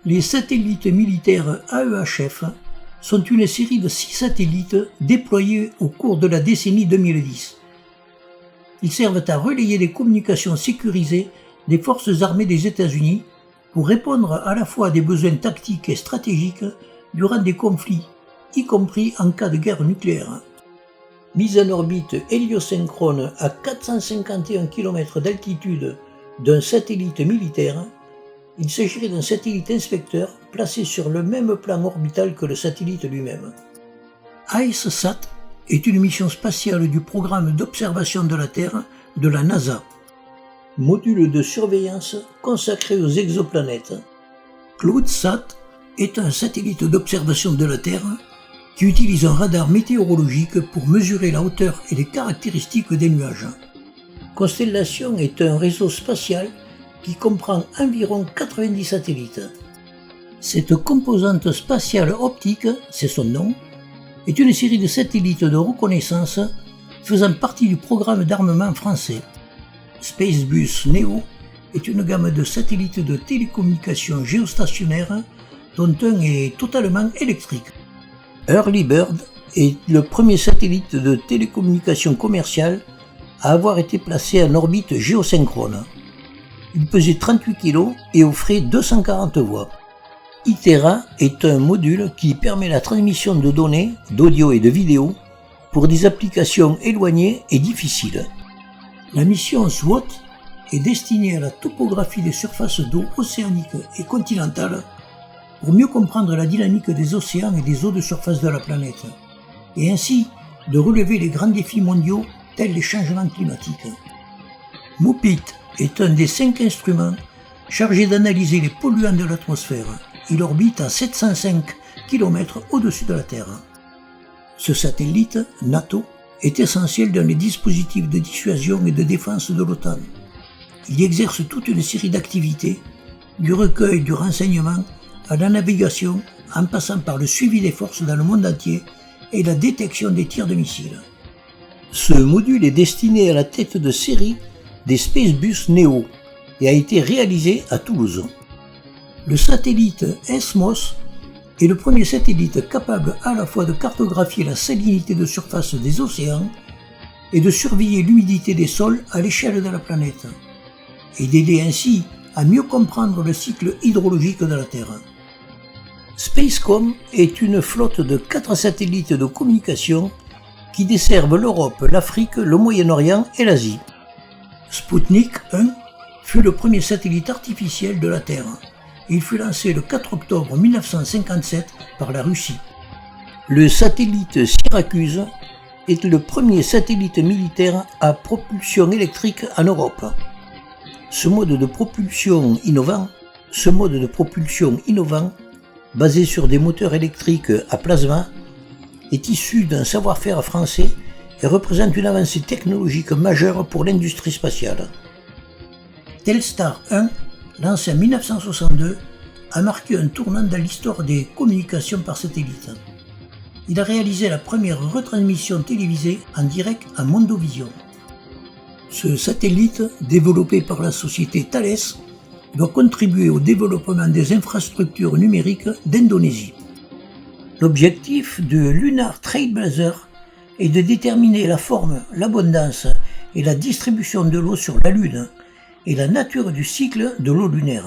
Les satellites militaires AEHF sont une série de 6 satellites déployés au cours de la décennie 2010. Ils servent à relayer les communications sécurisées des forces armées des États-Unis pour répondre à la fois à des besoins tactiques et stratégiques durant des conflits, y compris en cas de guerre nucléaire. Mise en orbite héliosynchrone à 451 km d'altitude d'un satellite militaire, il s'agirait d'un satellite inspecteur placé sur le même plan orbital que le satellite lui-même. ICESat est une mission spatiale du programme d'observation de la Terre de la NASA. Module de surveillance consacré aux exoplanètes. CloudSat est un satellite d'observation de la Terre qui utilise un radar météorologique pour mesurer la hauteur et les caractéristiques des nuages. Constellation est un réseau spatial qui comprend environ 90 satellites. Cette composante spatiale optique, c'est son nom, est une série de satellites de reconnaissance faisant partie du programme d'armement français. Spacebus Neo est une gamme de satellites de télécommunications géostationnaires dont un est totalement électrique. Early Bird est le premier satellite de télécommunications commerciales à avoir été placé en orbite géosynchrone. Il pesait 38 kg et offrait 240 voix. ITERA est un module qui permet la transmission de données, d'audio et de vidéo pour des applications éloignées et difficiles. La mission SWOT est destinée à la topographie des surfaces d'eau océaniques et continentales pour mieux comprendre la dynamique des océans et des eaux de surface de la planète, et ainsi de relever les grands défis mondiaux tels les changements climatiques. MOPIT est un des 5 instruments chargés d'analyser les polluants de l'atmosphère. Il orbite à 705 km au-dessus de la Terre. Ce satellite, NATO, est essentiel dans les dispositifs de dissuasion et de défense de l'OTAN. Il y exerce toute une série d'activités, du recueil du renseignement à la navigation, en passant par le suivi des forces dans le monde entier et la détection des tirs de missiles. Ce module est destiné à la tête de série des Spacebus Neo et a été réalisé à Toulouse. Le satellite ESMOS est le premier satellite capable à la fois de cartographier la salinité de surface des océans et de surveiller l'humidité des sols à l'échelle de la planète, et d'aider ainsi à mieux comprendre le cycle hydrologique de la Terre. Spacecom est une flotte de 4 satellites de communication qui desservent l'Europe, l'Afrique, le Moyen-Orient et l'Asie. Sputnik 1 fut le premier satellite artificiel de la Terre. Il fut lancé le 4 octobre 1957 par la Russie. Le satellite Syracuse est le premier satellite militaire à propulsion électrique en Europe. Ce mode de propulsion innovant, basé sur des moteurs électriques à plasma, est issu d'un savoir-faire français et représente une avancée technologique majeure pour l'industrie spatiale. Telstar 1, lancé en 1962, a marqué un tournant dans l'histoire des communications par satellite. Il a réalisé la première retransmission télévisée en direct en Mondovision. Ce satellite, développé par la société Thales, doit contribuer au développement des infrastructures numériques d'Indonésie. L'objectif de Lunar Trailblazer est de déterminer la forme, l'abondance et la distribution de l'eau sur la Lune et la nature du cycle de l'eau lunaire.